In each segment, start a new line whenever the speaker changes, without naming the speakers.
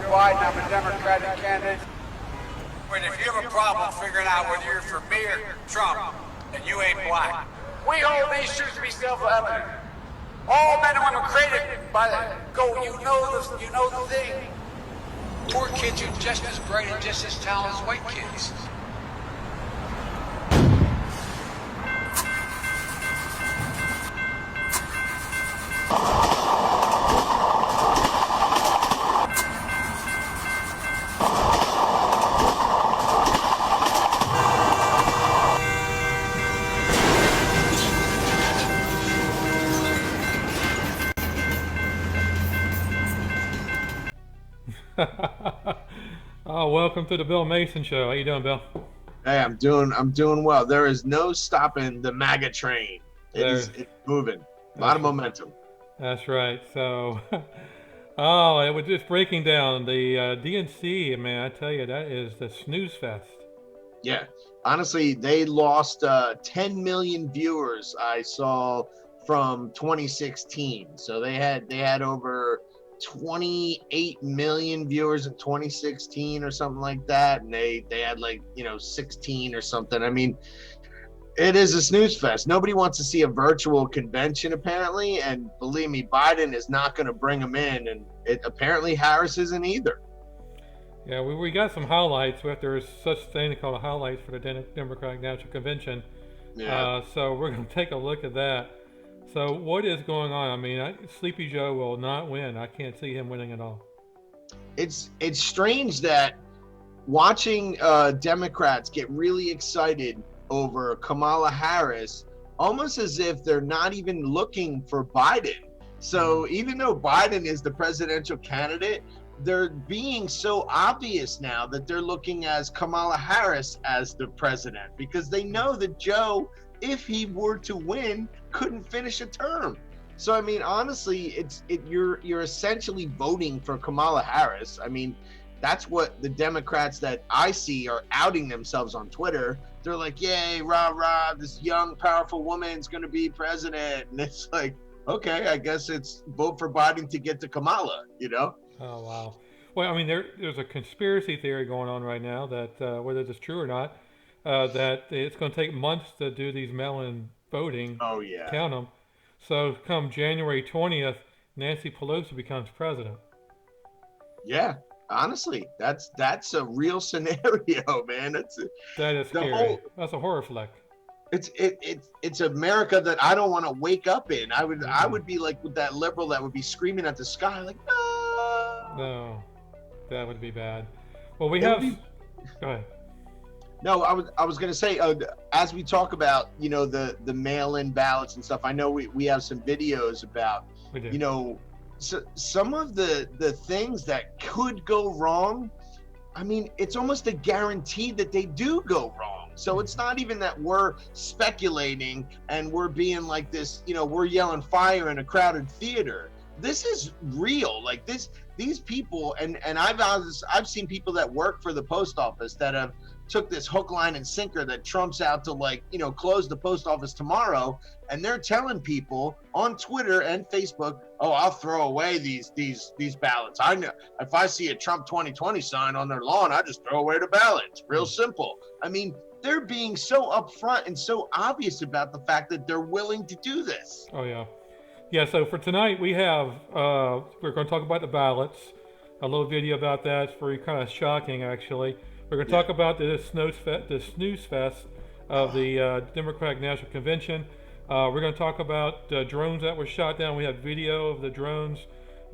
Biden. I'm a Democratic candidate.
But if you have a problem figuring out whether you're for me or Trump, then you ain't black.
We hold these truths to be self-evident. All men and women created by you know the thing.
Poor kids are just as bright and just as talented as white kids.
Oh, welcome to the Bill Mason Show. How you doing, Bill?
Hey, I'm doing well. There is no stopping the MAGA train. It's moving. A lot of momentum.
That's right. So, it was just breaking down the DNC. Man, I tell you, that is the snooze fest.
Yeah, honestly, they lost 10 million viewers. I saw from 2016. So they had over 28 million viewers in 2016 or something like that, and they had 16 or something. I mean, it is a snooze fest. Nobody wants to see a virtual convention apparently, and believe me, Biden is not going to bring them in, and apparently Harris isn't either.
Yeah, we got some highlights. There's such a thing called highlights for the Democratic National Convention.
Yeah.
So we're going to take a look at that. So what is going on? I mean, Sleepy Joe will not win. I can't see him winning at all.
It's strange that watching Democrats get really excited over Kamala Harris, almost as if they're not even looking for Biden. So even though Biden is the presidential candidate, they're being so obvious now that they're looking as Kamala Harris as the president, because they know that Joe, if he were to win, couldn't finish a term. So I mean, honestly, you're essentially voting for Kamala Harris. I mean, that's what the Democrats that I see are outing themselves on Twitter. They're like, yay, rah rah, this young powerful woman's going to be president. And it's like, okay, I guess it's vote for Biden to get to Kamala, you know?
Oh wow. Well, I mean, there's a conspiracy theory going on right now that whether it's true or not, that it's going to take months to do these mail-in voting.
Oh yeah.
Count them. So come January 20th, Nancy Pelosi becomes president.
Yeah, honestly, that's a real scenario, man.
That is scary. That's a horror flick.
It's America that I don't want to wake up in. I would be like with that liberal that would be screaming at the sky like,
no, that would be bad. Well, go ahead.
No, I was going to say, as we talk about, the mail-in ballots and stuff, I know we have some videos about, some of the things that could go wrong. I mean, it's almost a guarantee that they do go wrong. So it's not even that we're speculating and we're being like this, we're yelling fire in a crowded theater. This is real. Like these people, and I've seen people that work for the post office that have took this hook, line, and sinker that Trump's out to close the post office tomorrow, and they're telling people on Twitter and Facebook, oh, I'll throw away these ballots. I know if I see a Trump 2020 sign on their lawn, I just throw away the ballot. It's real simple. I mean, they're being so upfront and so obvious about the fact that they're willing to do this.
Oh yeah. Yeah, so for tonight we have, we're going to talk about the ballots, a little video about that. It's very kind of shocking actually. We're going to talk about the snooze fest of the Democratic National Convention. We're going to talk about drones that were shot down. We have video of the drones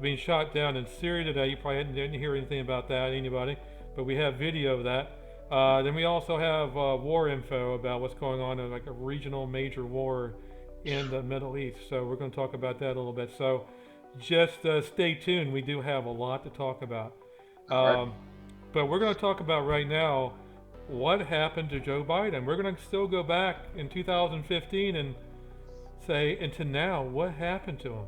being shot down in Syria today. You probably didn't hear anything about that, anybody, but we have video of that. Then we also have war info about what's going on in like a regional major war in the Middle East. So we're going to talk about that a little bit. So just stay tuned. We do have a lot to talk about. But we're going to talk about right now what happened to Joe Biden. We're going to still go back in 2015 and say, into now, what happened to him?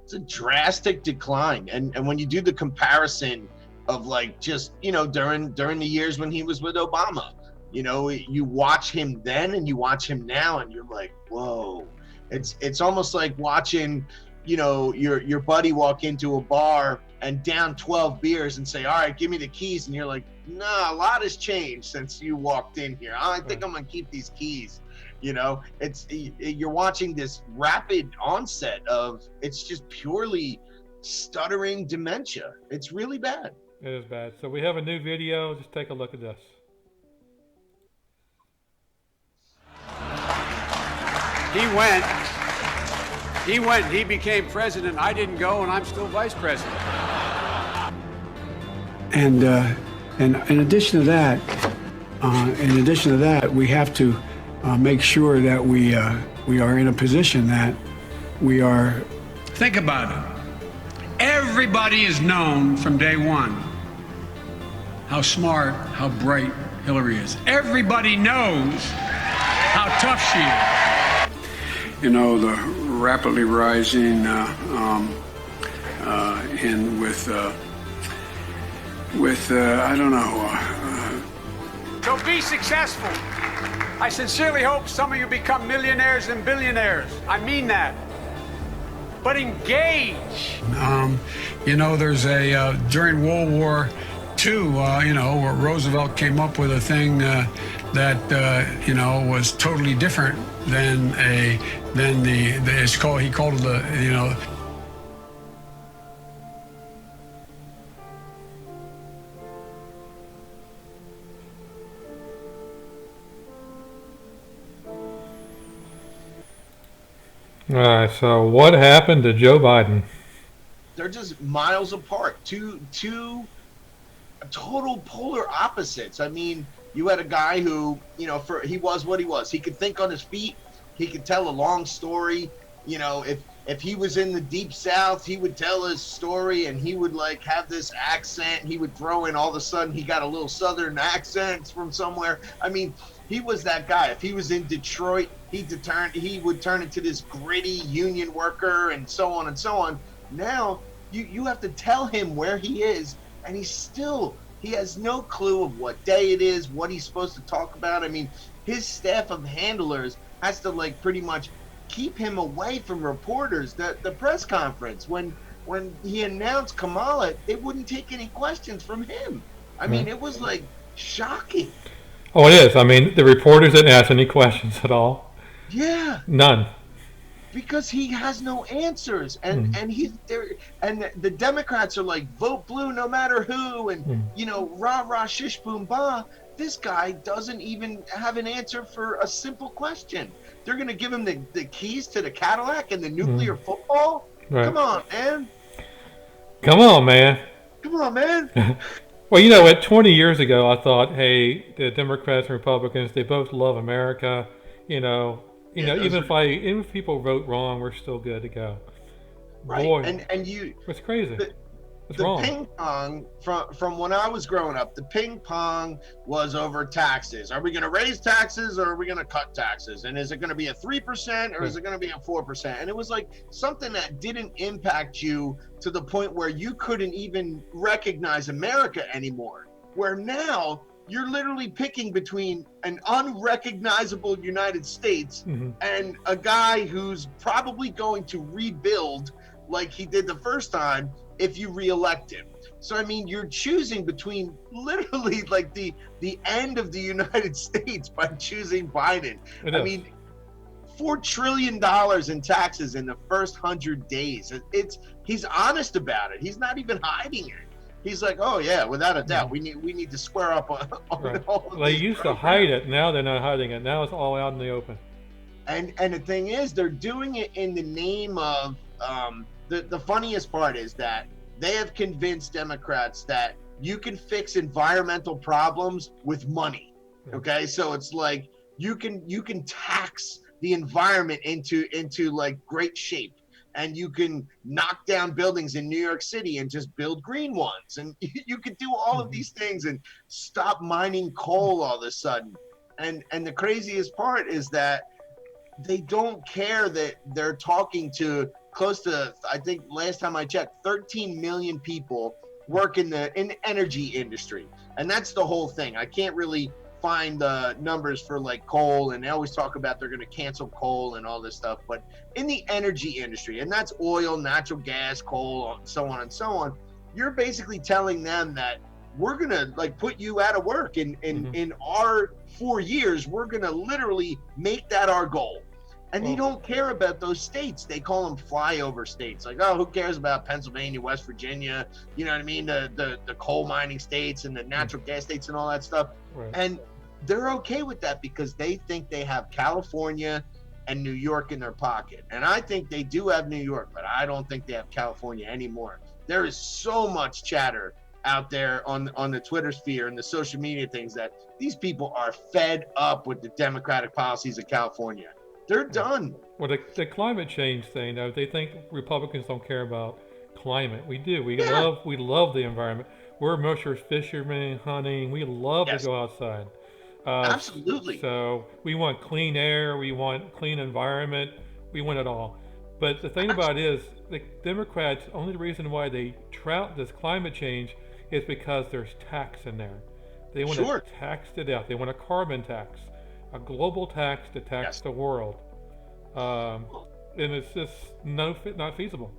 It's a drastic decline. And when you do the comparison of during the years when he was with Obama, you watch him then and you watch him now and you're like, whoa. It's almost like watching, your buddy walk into a bar and down 12 beers and say, all right, give me the keys. And you're like, nah, a lot has changed since you walked in here. I think I'm going to keep these keys. You know, you're watching this rapid onset of, it's just purely stuttering dementia. It's really bad.
It is bad. So we have a new video. Just take a look at this.
He went, he became president. I didn't go, and I'm still vice president.
And in addition to that, we have to make sure that we are in a position that we are.
Think about it. Everybody has known from day one how smart, how bright Hillary is. Everybody knows how tough she is.
You know, the rapidly rising and with I don't know.
So be successful. I sincerely hope some of you become millionaires and billionaires. I mean that. But engage.
You know, there's a during World War II, you know, where Roosevelt came up with a thing that you know, was totally different than he called it the, you know.
All right, so what happened to Joe Biden?
They're just miles apart. Two total polar opposites. I mean, you had a guy who, you know, he was what he was. He could think on his feet. He could tell a long story. You know, if he was in the deep South, he would tell his story, and he would like have this accent. He would throw in, all of a sudden he got a little Southern accent from somewhere. I mean, he was that guy. If he was in Detroit, he would turn into this gritty union worker and so on and so on. Now you have to tell him where he is, and he has no clue of what day it is, what he's supposed to talk about. I mean, his staff of handlers has to like pretty much keep him away from reporters. The press conference, when he announced Kamala, they wouldn't take any questions from him. I mean, it was like shocking.
Oh, it is. I mean, the reporters didn't ask any questions at all.
Yeah.
None.
Because he has no answers, and he's there, and the Democrats are like, vote blue no matter who, and you know, rah rah shish boom bah. This guy doesn't even have an answer for a simple question. They're gonna give him the keys to the Cadillac and the nuclear football.
Right.
Come on, man.
Come on, man.
Come on, man.
Well, you know what? 20 years ago, I thought, hey, the Democrats and Republicans, they both love America. You know, even if people vote wrong, we're still good to go.
Right.
Boy,
and you.
it's crazy. It's
the
wrong.
ping pong from when I was growing up, the ping pong was over taxes. Are we going to raise taxes or are we going to cut taxes? And is it going to be a 3% or is it going to be a 4%? And it was like something that didn't impact you to the point where you couldn't even recognize America anymore. Where now you're literally picking between an unrecognizable United States and a guy who's probably going to rebuild like he did the first time if you reelect him. So I mean, you're choosing between literally like the end of the United States by choosing Biden. I mean, $4 trillion in taxes in the first 100 days. He's honest about it. He's not even hiding it. He's like, oh yeah, without a doubt, we need to square up on all of
They
these
used
programs.
to hide it. Now they're not hiding it. Now it's all out in the open.
And the thing is, they're doing it in the name of the funniest part is that they have convinced Democrats that you can fix environmental problems with money. Okay, so it's like you can tax the environment into like great shape, and you can knock down buildings in New York City and just build green ones, and you can do all of these things and stop mining coal all of a sudden. And the craziest part is that they don't care that they're talking to close to, I think last time I checked, 13 million people work in the energy industry. And that's the whole thing. I can't really find the numbers for like coal, and they always talk about they're going to cancel coal and all this stuff, but in the energy industry, and that's oil, natural gas, coal, so on and so on, you're basically telling them that we're gonna like put you out of work in our 4 years. We're gonna literally make that our goal. And they don't care about those states. They call them flyover states. Like, oh, who cares about Pennsylvania, West Virginia? You know what I mean? The coal mining states and the natural gas states and all that stuff.
Right.
And they're okay with that because they think they have California and New York in their pocket. And I think they do have New York, but I don't think they have California anymore. There is so much chatter out there on the Twitter sphere and the social media things that these people are fed up with the Democratic policies of California. They're done.
Well, the climate change thing, though, they think Republicans don't care about climate. We do. We love the environment. We're mushers, fishermen, hunting. We love to go outside.
Absolutely.
So we want clean air. We want clean environment. We want it all. But the thing about it is, the Democrats, only reason why they trout this climate change is because there's tax in there. They want to tax to death. They want a carbon tax, a global tax to tax the world. And it's just not feasible.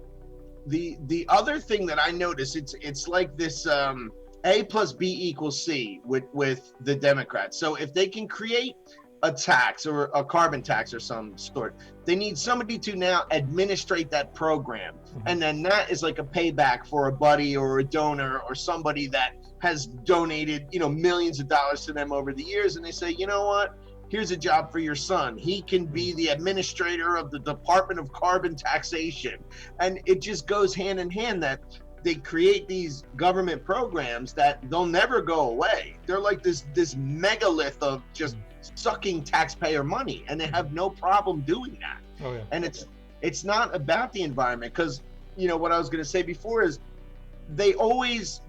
The other thing that I notice, it's like this A plus B equals C with the Democrats. So if they can create a tax or a carbon tax or some sort, they need somebody to now administrate that program. And then that is like a payback for a buddy or a donor or somebody that has donated, millions of dollars to them over the years. And they say, you know what? Here's a job for your son. He can be the administrator of the Department of Carbon Taxation. And it just goes hand in hand that they create these government programs that they'll never go away. They're like this megalith of just sucking taxpayer money, and they have no problem doing that.
Oh, yeah.
And it's not about the environment, because what I was going to say before is the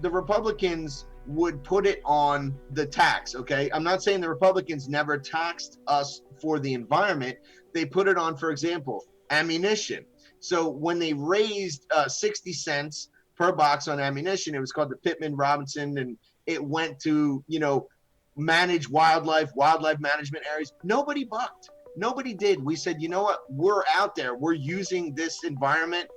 Republicans would put it on the tax. Okay, I'm not saying the Republicans never taxed us for the environment. They put it on, for example, ammunition. So when they raised 60 cents per box on ammunition, it was called the Pittman-Robertson, and it went to manage wildlife management areas. Nobody bucked. Nobody did. We said, you know what? We're out there. We're using this environment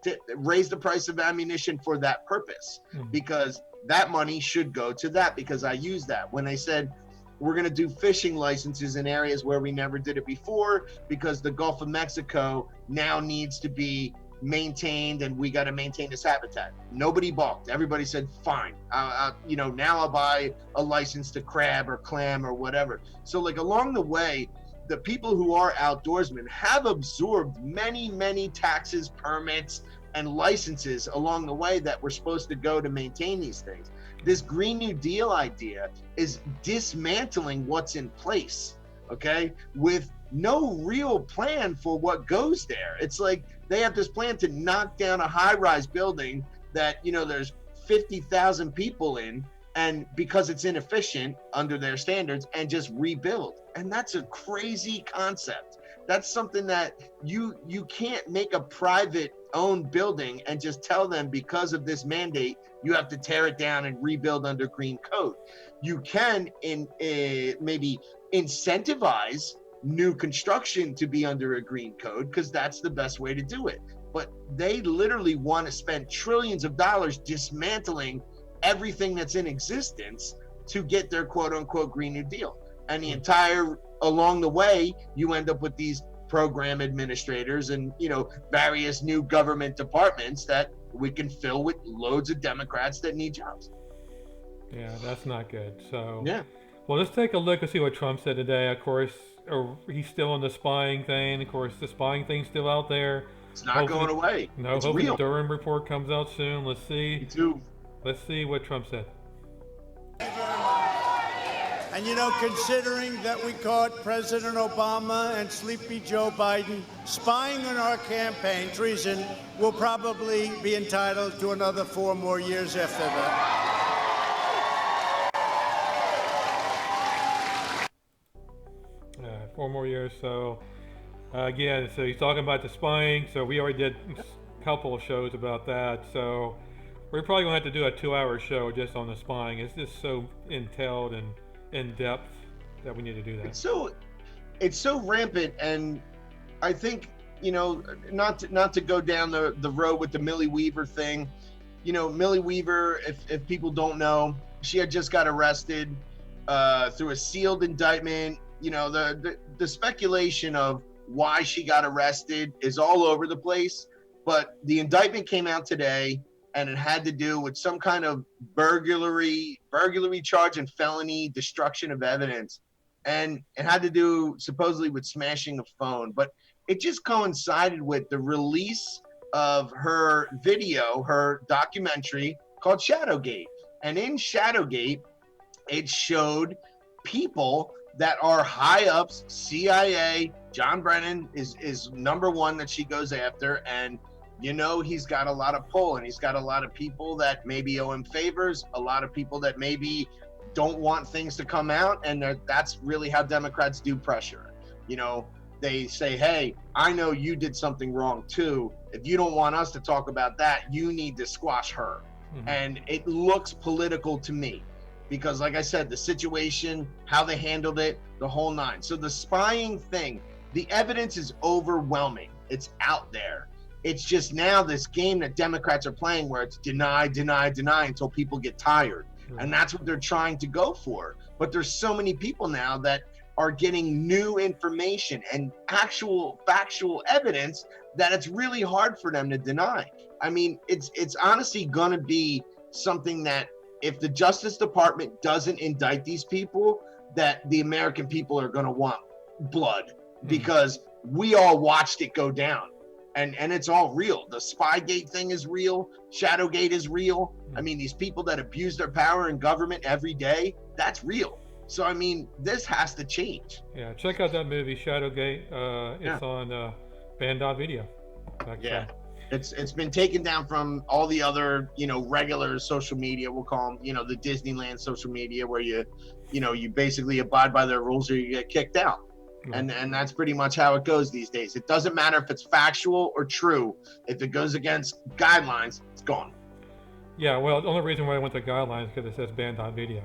to raise the price of ammunition for that purpose, because that money should go to that, because I use that. When they said we're going to do fishing licenses in areas where we never did it before, because the Gulf of Mexico now needs to be maintained and we got to maintain this habitat. Nobody balked. Everybody said, fine. Now I'll buy a license to crab or clam or whatever. So like along the way, the people who are outdoorsmen have absorbed many, many taxes, permits, and licenses along the way that we're supposed to go to maintain these things. This Green New Deal idea is dismantling what's in place, okay, with no real plan for what goes there. It's like they have this plan to knock down a high-rise building that, there's 50,000 people in, and because it's inefficient under their standards, and just rebuild. And that's a crazy concept. That's something that you can't make a private owned building and just tell them because of this mandate you have to tear it down and rebuild under green code. You can maybe incentivize new construction to be under a green code, because that's the best way to do it. But they literally want to spend trillions of dollars dismantling everything that's in existence to get their quote unquote Green New Deal. And along the way, you end up with these program administrators and various new government departments that we can fill with loads of Democrats that need jobs.
Yeah, that's not good. So
yeah.
Well, let's take a look and see what Trump said today. Of course, he's still on the spying thing. Of course, the spying thing's still out there.
It's not going away.
No,
it's
hopefully
real.
the Durham report comes out soon. Let's see.
Me too.
Let's see what Trump said.
And considering that we caught President Obama and sleepy Joe Biden spying on our campaign, treason, we'll probably be entitled to another 4 more years after that.
4 more years. So again, so he's talking about the spying. So we already did a couple of shows about that. So we're probably gonna have to do a 2-hour show just on the spying. It's just so entailed and in depth that we need to do that.
It's so rampant, and I think not to go down the road with the Millie Weaver thing. Millie Weaver, if people don't know, she had just got arrested through a sealed indictment. The speculation of why she got arrested is all over the place, but the indictment came out today, and it had to do with some kind of burglary charge and felony destruction of evidence, and it had to do supposedly with smashing a phone. But it just coincided with the release of her video, her documentary called Shadowgate. And in Shadowgate, it showed people that are high ups, CIA. John Brennan is number one that she goes after, and he's got a lot of pull, and he's got a lot of people that maybe owe him favors, a lot of people that maybe don't want things to come out, and that's really how Democrats do pressure. They say, hey, I know you did something wrong too. If you don't want us to talk about that, you need to squash her. Mm-hmm. And it looks political to me because, like I said, the situation, how they handled it, the whole nine. So the spying thing, the evidence is overwhelming. It's out there. It's just now this game that Democrats are playing where it's deny until people get tired. Mm-hmm. And that's what they're trying to go for. But there's so many people now that are getting new information and actual factual evidence that it's really hard for them to deny. I mean, it's honestly going to be something that if the Justice Department doesn't indict these people, that the American people are going to want blood because we all watched it go down. And it's all real. The Spygate thing is real. Shadowgate is real. I mean, these people that abuse their power in government every day, that's real. So, I mean, this has to change.
Yeah, check out that movie, Shadowgate. It's on Band.video.
Yeah, it's been taken down from all the other, regular social media, we'll call them, the Disneyland social media, where you basically abide by their rules or you get kicked out. Mm-hmm. And that's pretty much how it goes these days. It doesn't matter if it's factual or true. If it goes against guidelines, it's gone.
Yeah, well, the only reason why I went to guidelines is because it says Band.video.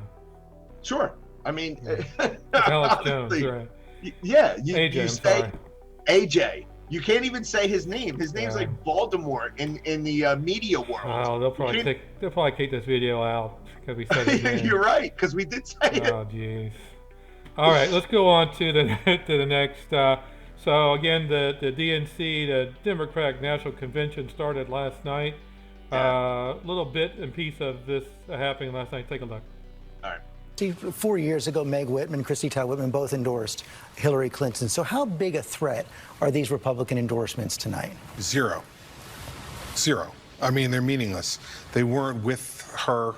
Sure. I mean,
Alex Jones, right?
Yeah,
AJ,
you
I'm
say
sorry.
AJ. You can't even say his name. His name's like Voldemort in the media world.
Oh, they'll probably take this video out because we said his name.
You're right, because we did say it.
Oh, jeez. All right, let's go on to the next. So again, the DNC, the Democratic National Convention, started last night. A little bit and piece of this happening last night. Take a look.
All right.
4 years ago, Meg Whitman, Christy Todd Whitman both endorsed Hillary Clinton. So how big a threat are these Republican endorsements tonight?
Zero. I mean, they're meaningless. They weren't with her.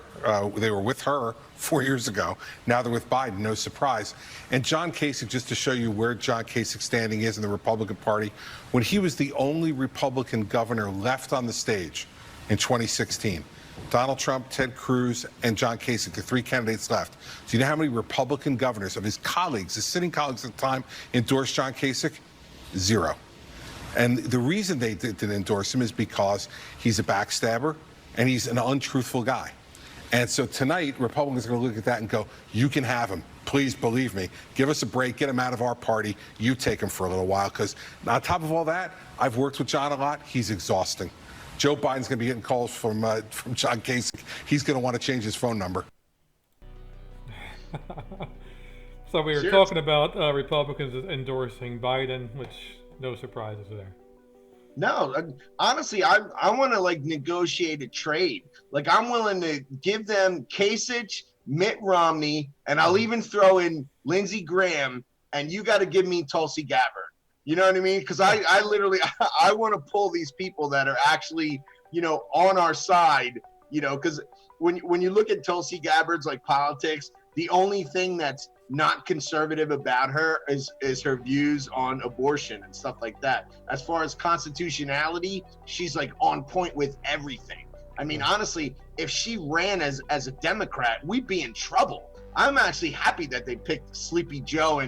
They were with her 4 years ago. Now they're with Biden. No surprise. And John Kasich, just to show you where John Kasich's standing is in the Republican Party, when he was the only Republican governor left on the stage in 2016, Donald Trump, Ted Cruz, and John Kasich, the three candidates left. Do you know how many Republican governors of his colleagues, his sitting colleagues at the time, endorsed John Kasich? Zero. And the reason they didn't endorse him is because he's a backstabber and he's an untruthful guy. And so tonight, Republicans are going to look at that and go, you can have him. Please believe me. Give us a break. Get him out of our party. You take him for a little while. Because on top of all that, I've worked with John a lot. He's exhausting. Joe Biden's going to be getting calls from John Kasich. He's going to want to change his phone number.
So we were talking about Republicans endorsing Biden, which no surprises there.
No, honestly, I want to negotiate a trade. I'm willing to give them Kasich, Mitt Romney, and I'll even throw in Lindsey Graham, and you got to give me Tulsi Gabbard. You know what I mean? Because I literally I want to pull these people that are actually, on our side, because when you look at Tulsi Gabbard's politics, the only thing that's not conservative about her is her views on abortion and stuff like that. As far as constitutionality, she's on point with everything. I mean, honestly, if she ran as a Democrat, we'd be in trouble. I'm actually happy that they picked Sleepy Joe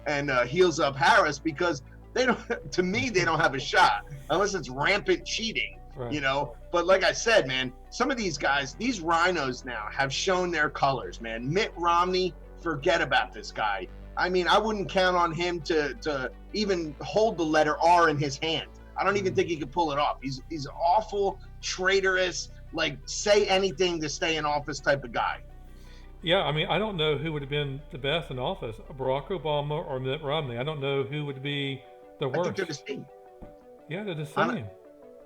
and Heels Up Harris, because they don't have a shot unless it's rampant cheating, right. But like I said, man, some of these guys, these rhinos now have shown their colors, man. Mitt Romney, forget about this guy. I mean, I wouldn't count on him to even hold the letter R in his hand. I don't even think he could pull it off. He's awful, traitorous. like say anything to stay in office type of guy.
Yeah, I mean, I don't know who would have been the best in office, Barack Obama or Mitt Romney. I don't know who would be the
I
worst.
think they're the same.
Yeah, they're the same.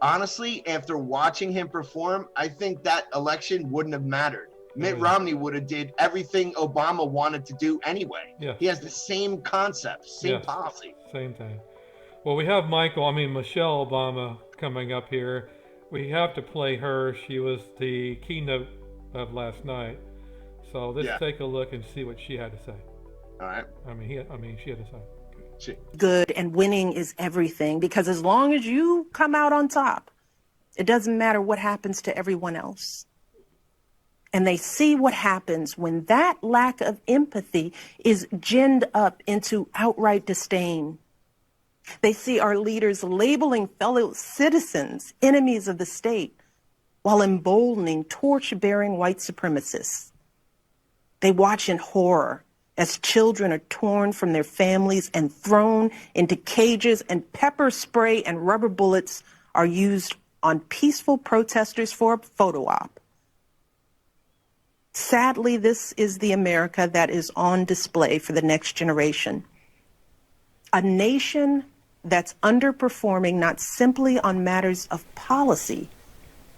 Honestly, after watching him perform, I think that election wouldn't have mattered. Mitt Romney would have did everything Obama wanted to do anyway.
Yeah.
He has the same concept, same policy.
Same thing. Well, we have Michelle Obama coming up here. We have to play her. She was the keynote of last night. So let's take a look and see what she had to say.
All right.
She had to say.
Good, and winning is everything, because as long as you come out on top, it doesn't matter what happens to everyone else. And they see what happens when that lack of empathy is ginned up into outright disdain. They see our leaders labeling fellow citizens enemies of the state while emboldening torch-bearing white supremacists. They watch in horror as children are torn from their families and thrown into cages, and pepper spray and rubber bullets are used on peaceful protesters for a photo op. Sadly, this is the America that is on display for the next generation. A nation that's underperforming not simply on matters of policy,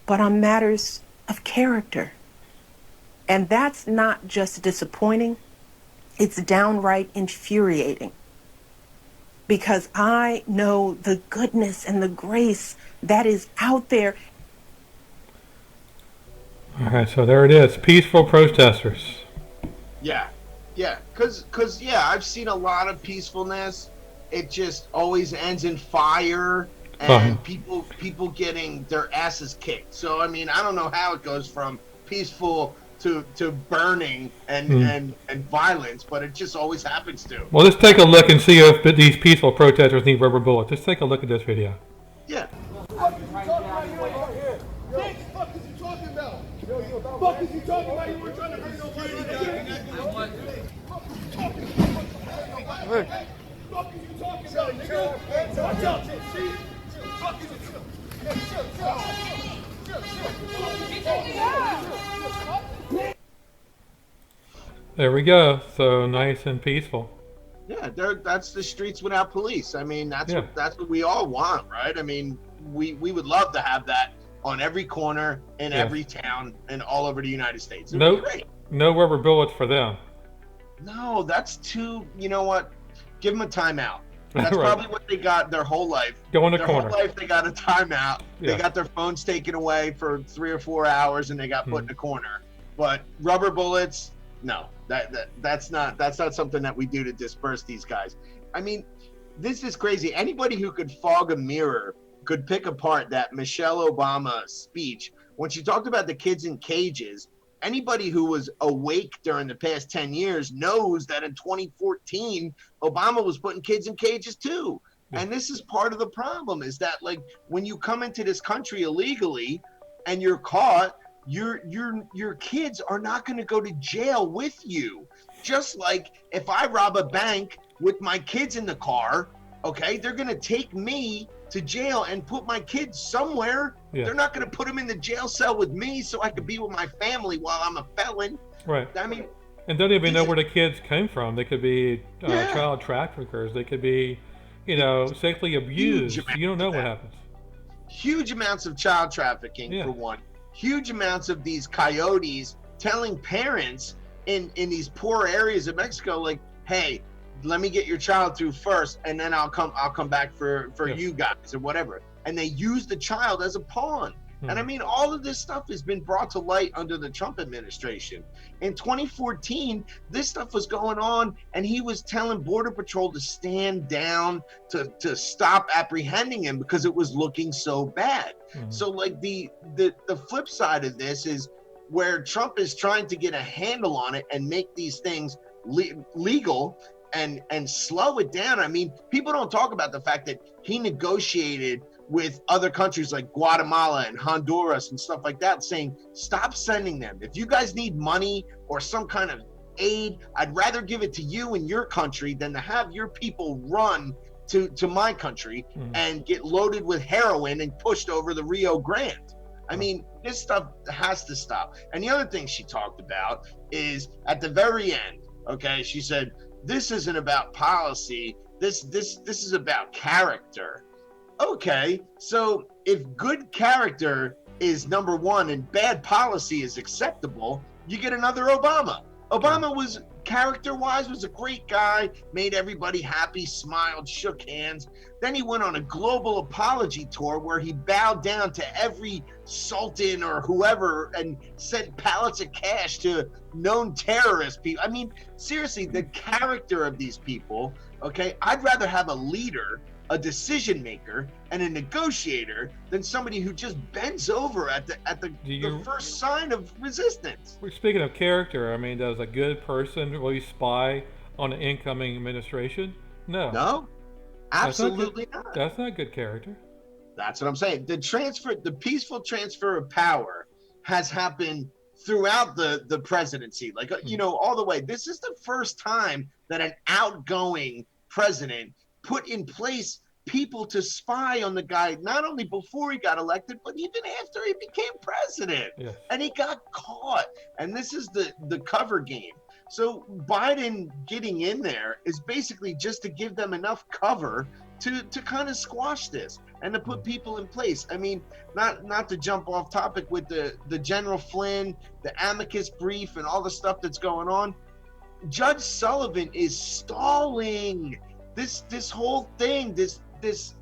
but on matters of character. And that's not just disappointing, it's downright infuriating. Because I know the goodness and the grace that is out there.
All right, so there it is. Peaceful protesters.
Yeah. Cause I've seen a lot of peacefulness. It just always ends in fire and people getting their asses kicked. So I mean, I don't know how it goes from peaceful to burning and violence, but it just always happens to.
Well, let's take a look and see if these peaceful protesters need rubber bullets. Let's take a look at this video.
Yeah.
What is you talking about? Fuck is you talking about? You were trying to hurt nobody. Fuck is you talking about, nigga? Watch out, see? Fuck is you?
There we go. So nice and peaceful.
Yeah, that's the streets without police. I mean, that's what we all want, right? I mean, we would love to have that on every corner in every town and all over the United States.
No rubber bullets for them.
No, that's too. You know what? Give them a timeout. That's
Right.
probably what they got their whole life.
Go in the
their
corner.
Whole life they got a timeout.
Yeah.
They got their phones taken away for 3 or 4 hours and they got put in a corner. But rubber bullets, no. That's not something that we do to disperse these guys. I mean, this is crazy. Anybody who could fog a mirror could pick apart that Michelle Obama speech when she talked about the kids in cages. Anybody who was awake during the past 10 years knows that in 2014, Obama was putting kids in cages too. And this is part of the problem, is that like when you come into this country illegally and you're caught, your kids are not going to go to jail with you. Just like if I rob a bank with my kids in the car, okay, they're going to take me to jail and put my kids somewhere. They're not going to put them in the jail cell with me so I could be with my family while I'm a felon.
Right.
I mean,
and don't even know where the kids came from. They could be child traffickers. They could be, sexually abused. You don't know what happens.
Huge amounts of child trafficking for one. Huge amounts of these coyotes telling parents in these poor areas of Mexico, like, hey, let me get your child through first, and then I'll come back for you guys or whatever. And they use the child as a pawn. And I mean, all of this stuff has been brought to light under the Trump administration. In 2014, this stuff was going on, and he was telling Border Patrol to stand down, to stop apprehending him because it was looking so bad. So like the flip side of this is where Trump is trying to get a handle on it and make these things legal and slow it down. I mean, people don't talk about the fact that he negotiated with other countries like Guatemala and Honduras and stuff like that, saying, stop sending them. If you guys need money or some kind of aid, I'd rather give it to you in your country than to have your people run to my country and get loaded with heroin and pushed over the Rio Grande. I mean, this stuff has to stop. And the other thing she talked about is at the very end, okay, she said, this isn't about policy. This is about character. Okay, so if good character is number one and bad policy is acceptable, you get another Obama. Obama was, character-wise, was a great guy, made everybody happy, smiled, shook hands. Then he went on a global apology tour where he bowed down to every sultan or whoever and sent pallets of cash to known terrorist people. I mean, seriously, the character of these people, okay, I'd rather have a leader, a decision maker, and a negotiator than somebody who just bends over at the first sign of resistance.
We're speaking of character. I mean, does a good person really spy on an incoming administration? No.
No, absolutely not.
That's not good character.
That's what I'm saying. The peaceful transfer of power has happened throughout the presidency, like, you know, all the way. This is the first time that an outgoing president put in place people to spy on the guy, not only before he got elected, but even after he became president.
Yes.
And he got caught. And this is the cover game. So Biden getting in there is basically just to give them enough cover to kind of squash this and to put people in place. I mean, not to jump off topic with the General Flynn, the amicus brief, and all the stuff that's going on. Judge Sullivan is stalling this whole thing. If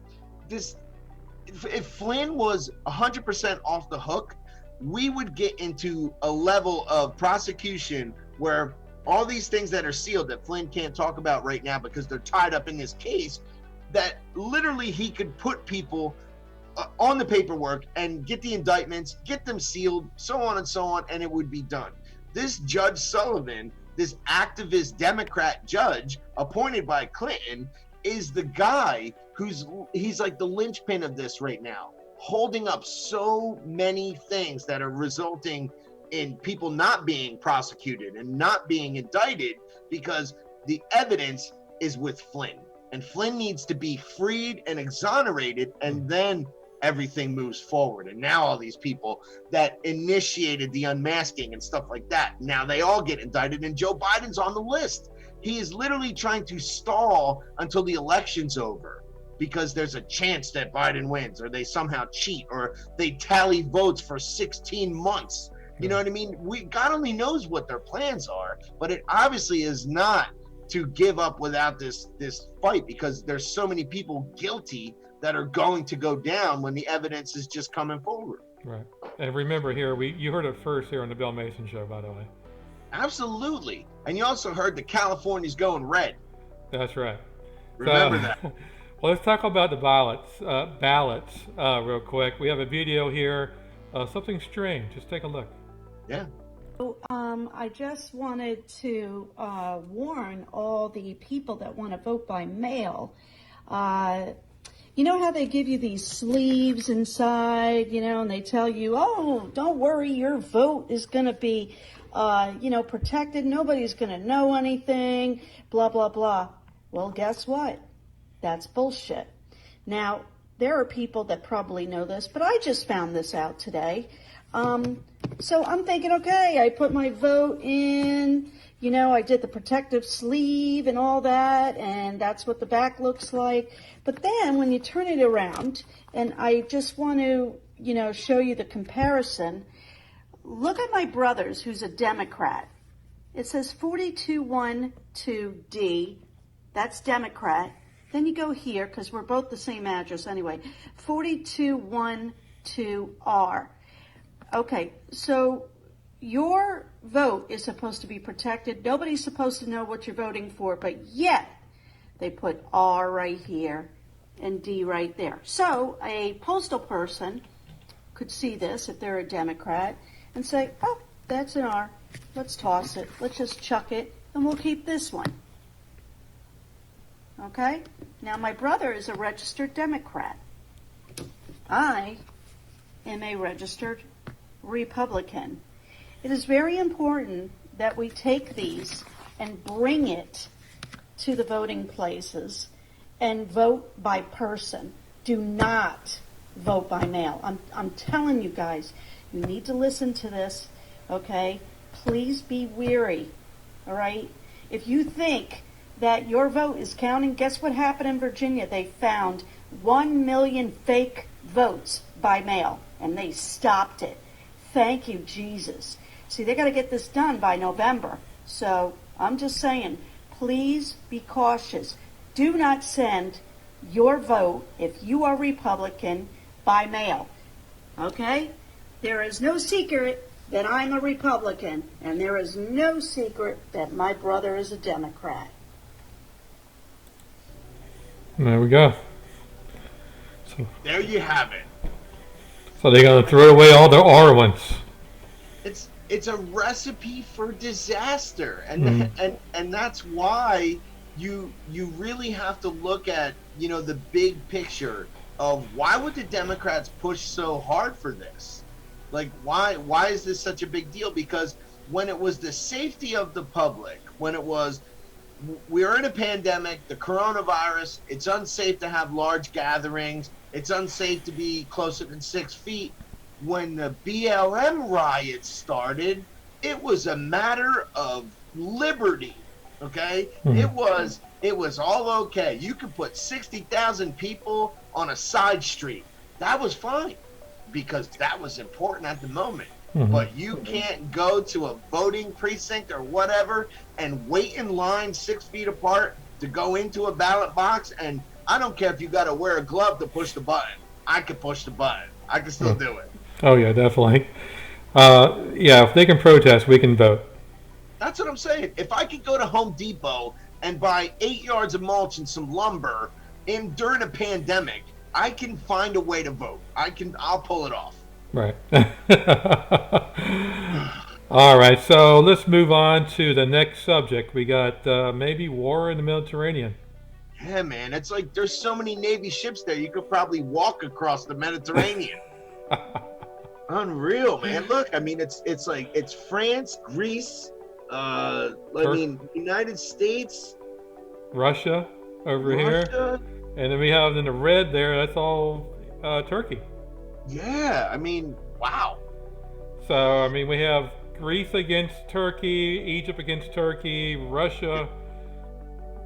Flynn was 100% off the hook, we would get into a level of prosecution where all these things that are sealed that Flynn can't talk about right now because they're tied up in this case, that literally he could put people on the paperwork and get the indictments, get them sealed, so on and so on, and it would be done. This Judge Sullivan, this activist Democrat judge appointed by Clinton, is the guy he's like the linchpin of this right now, holding up so many things that are resulting in people not being prosecuted and not being indicted because the evidence is with Flynn. And Flynn needs to be freed and exonerated, and then everything moves forward. And now all these people that initiated the unmasking and stuff like that, now they all get indicted, and Joe Biden's on the list. He is literally trying to stall until the election's over because there's a chance that Biden wins, or they somehow cheat, or they tally votes for 16 months. You know what I mean? God only knows what their plans are, but it obviously is not to give up without this fight, because there's so many people guilty that are going to go down when the evidence is just coming forward.
Right. And remember here, you heard it first here on the Bill Mason Show, by the way.
Absolutely. And you also heard that California's going red.
That's right.
Remember that.
Well, let's talk about the ballots real quick. We have a video here, something strange. Just take a look.
Yeah.
So, I just wanted to warn all the people that want to vote by mail. You know how they give you these sleeves inside, and they tell you, oh, don't worry, your vote is going to be, protected. Nobody's going to know anything, blah, blah, blah. Well, guess what? That's bullshit. Now, there are people that probably know this, but I just found this out today. So I'm thinking, okay, I put my vote in, I did the protective sleeve and all that, and that's what the back looks like. But then when you turn it around, and I just want to, show you the comparison, look at my brother's, who's a Democrat. It says 4212D, that's Democrat. Then you go here, because we're both the same address anyway, 4212R. Okay, so your vote is supposed to be protected. Nobody's supposed to know what you're voting for, but yet they put R right here and D right there. So a postal person could see this if they're a Democrat and say, oh, that's an R. Let's toss it. Let's just chuck it, and we'll keep this one. Okay? Now, my brother is a registered Democrat. I am a registered Republican. It is very important that we take these and bring it to the voting places and vote by person. Do not vote by mail. I'm telling you guys, you need to listen to this, okay? Please be weary, all right? If you think that your vote is counting, guess what happened in Virginia? They found 1 million fake votes by mail, and they stopped it. Thank you, Jesus. See, they got to get this done by November. So I'm just saying, please be cautious. Do not send your vote, if you are Republican, by mail. Okay? There is no secret that I'm a Republican, and there is no secret that my brother is a Democrat.
There we go. So
there you have it.
So they're gonna throw away all the R ones.
It's a recipe for disaster, and and that's why you really have to look at the big picture of why would the Democrats push so hard for this? Like why is this such a big deal? Because when it was the safety of the public, when it was we're in a pandemic, the coronavirus, it's unsafe to have large gatherings, it's unsafe to be closer than 6 feet. When the BLM riots started, it was a matter of liberty, okay? It was all okay. You could put 60,000 people on a side street. That was fine because that was important at the moment. But you can't go to a voting precinct or whatever and wait in line 6 feet apart to go into a ballot box. And I don't care if you got to wear a glove to push the button. I could push the button. I can still do it.
Oh yeah, definitely. Yeah, if they can protest, we can vote.
That's what I'm saying. If I could go to Home Depot and buy 8 yards of mulch and some lumber during a pandemic, I can find a way to vote. I'll pull it off.
Right. All right, so let's move on to the next subject. We got maybe war in the Mediterranean.
Yeah, man. It's like there's so many Navy ships there. You could probably walk across the Mediterranean. Unreal, man. Look, I mean, it's like it's France, Greece, United States,
Russia over here, and then we have in the red there. That's all Turkey.
Yeah, I mean, wow.
So I mean, we have Greece against Turkey, Egypt against Turkey, Russia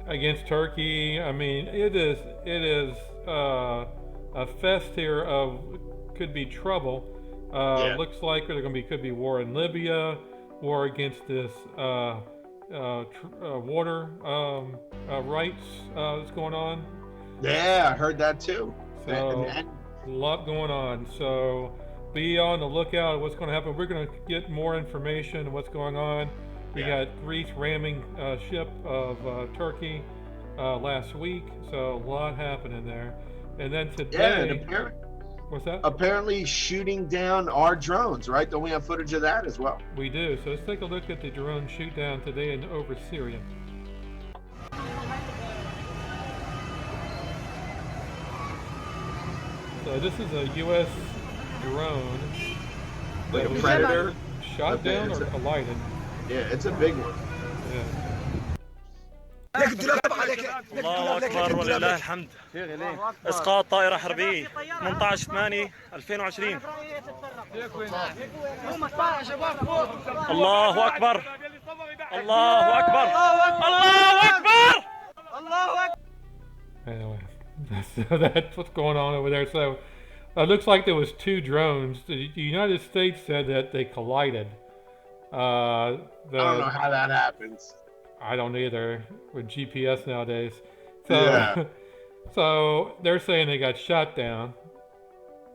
against Turkey. I mean, it is a fest here of could be trouble. Looks like there could be war in Libya, war against this water rights that's going on.
Yeah, I heard that too.
So a lot going on. So be on the lookout of what's going to happen. We're going to get more information on what's going on. We got Greece ramming a ship of Turkey last week. So a lot happening there. And then today... What's that?
Apparently shooting down our drones, right? Don't we have footage of that as well?
We do. So let's take a look at the drone shoot down today over Syria. So this is a U.S. drone.
Like a Predator?
Shot down or collided?
Yeah, it's a big one.
Yeah.
الله اكبر ولله الحمد. اسقاط طائره حربيه 18/8/2020. الله اكبر الله اكبر الله اكبر الله اكبر.
Anyway, that's what's going on over there. So it looks like there was 2 drones. The United States said that they collided.
I don't know how that happens.
I don't either with GPS nowadays. So, so they're saying they got shot down.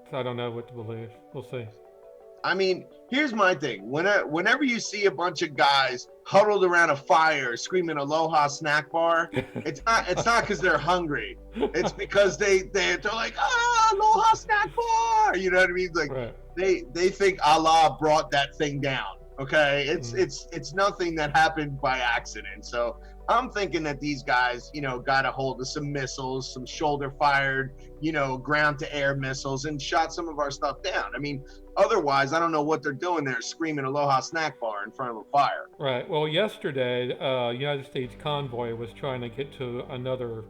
So I don't know what to believe. We'll see.
I mean, here's my thing. Whenever you see a bunch of guys huddled around a fire screaming "Aloha snack bar," it's not because they're hungry. It's because they're like, "Aloha snack bar." You know what I mean? Like they think Allah brought that thing down. Okay, it's nothing that happened by accident. So I'm thinking that these guys, got a hold of some missiles, some shoulder-fired, ground to air missiles, and shot some of our stuff down. I mean, otherwise, I don't know what they're doing there, screaming "Aloha snack bar" in front of a fire.
Right. Well, yesterday, United States convoy was trying to get to another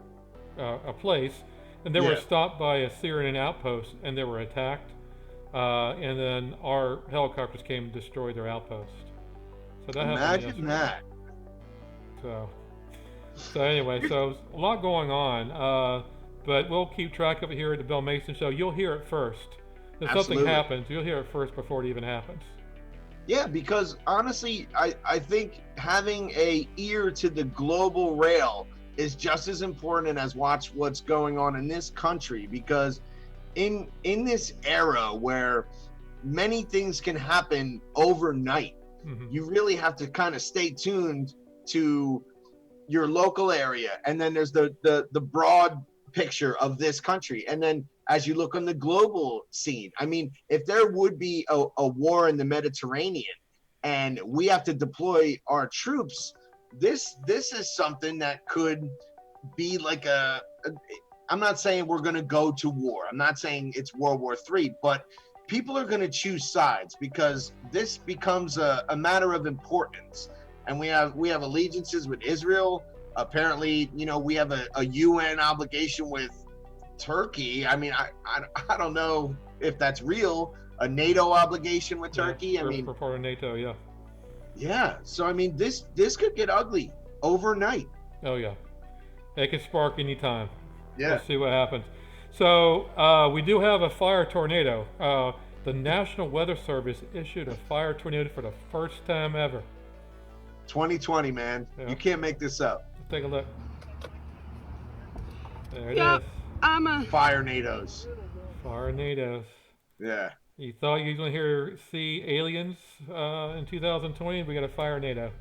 a place, And they were stopped by a Syrian outpost, and they were attacked. And then our helicopters came and destroyed their outpost. So that happened yesterday.
Imagine that.
So anyway, so a lot going on. But we'll keep track of it here at the Bill Mason Show. You'll hear it first. If something happens, you'll hear it first before it even happens.
Yeah, because honestly, I think having a ear to the global rail is just as important as watch what's going on in this country, because in this era where many things can happen overnight, you really have to kind of stay tuned to your local area, and then there's the broad picture of this country, and then as you look on the global scene, I mean, if there would be a war in the Mediterranean and we have to deploy our troops, this is something that could be like I'm not saying we're going to go to war. I'm not saying it's World War III, but people are going to choose sides because this becomes a matter of importance. And we have allegiances with Israel. Apparently, we have a UN obligation with Turkey. I mean, I don't know if that's real. A NATO obligation with Turkey. I mean,
we're part of NATO, yeah.
Yeah. So I mean, this could get ugly overnight.
Oh yeah, it could spark anytime.
Yeah.
We'll see what happens. So we do have a fire tornado. The National Weather Service issued a fire tornado for the first time ever.
2020, man. Yeah. You can't make this up.
Let's take a look. There it is.
Fire nados.
Fire nados.
Yeah.
You thought you were going to see aliens in 2020? We got a fire NATO.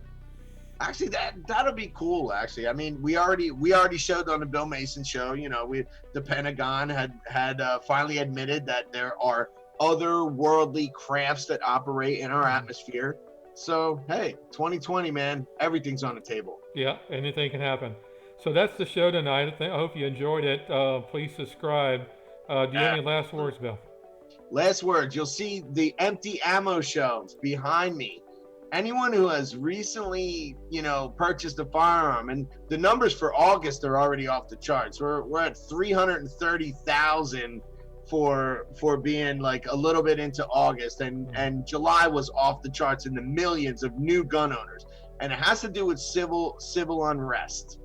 Actually, that'll be cool. Actually, I mean, we already showed on the Bill Mason Show. The Pentagon had finally admitted that there are otherworldly crafts that operate in our atmosphere. So hey, 2020, man, everything's on the table.
Yeah, anything can happen. So that's the show tonight. I hope you enjoyed it. Please subscribe. Do you have any last words, Bill?
Last words. You'll see the empty ammo shelves behind me. Anyone who has recently, purchased a firearm, and the numbers for August are already off the charts. We're at 330,000 for being like a little bit into August, and July was off the charts in the millions of new gun owners, and it has to do with civil unrest.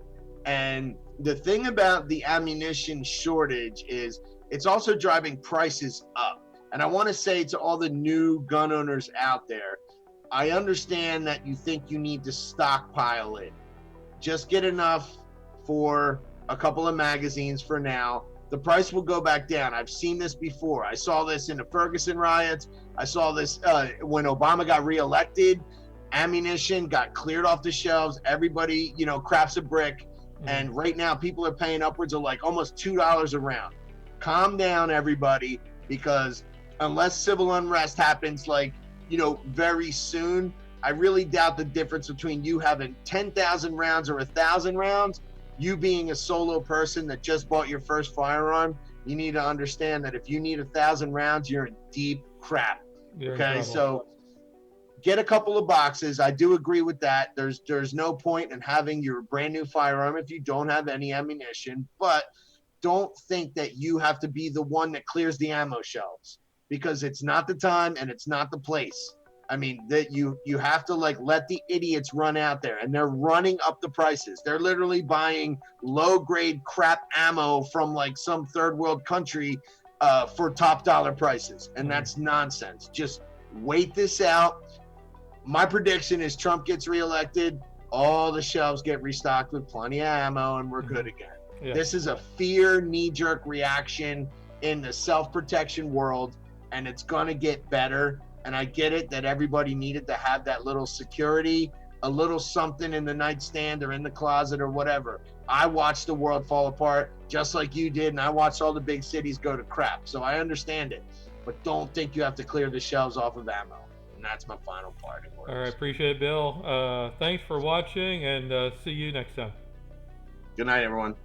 And the thing about the ammunition shortage is it's also driving prices up. And I want to say to all the new gun owners out there, I understand that you think you need to stockpile it. Just get enough for a couple of magazines for now. The price will go back down. I've seen this before. I saw this in the Ferguson riots. I saw this when Obama got reelected. Ammunition got cleared off the shelves. Everybody, craps a brick. And right now, people are paying upwards of like almost $2 a round. Calm down, everybody, because unless civil unrest happens very soon, I really doubt the difference between you having 10,000 rounds or 1,000 rounds. You being a solo person that just bought your first firearm, you need to understand that if you need 1,000 rounds, you're in deep crap. Okay, so get a couple of boxes. I do agree with that. There's no point in having your brand new firearm if you don't have any ammunition, but don't think that you have to be the one that clears the ammo shelves, because it's not the time and it's not the place. I mean, that you have to let the idiots run out there, and they're running up the prices. They're literally buying low grade crap ammo from some third world country for top dollar prices. And that's nonsense. Just wait this out. My prediction is Trump gets reelected, all the shelves get restocked with plenty of ammo, and we're good again. Yeah. This is a fear knee-jerk reaction in the self-protection world, and it's going to get better. And I get it that everybody needed to have that little security, a little something in the nightstand or in the closet or whatever. I watched the world fall apart just like you did, and I watched all the big cities go to crap. So I understand it, but don't think you have to clear the shelves off of ammo. And that's my final parting words.
All right, appreciate it, Bill. Thanks for watching, and see you next time.
Good night, everyone.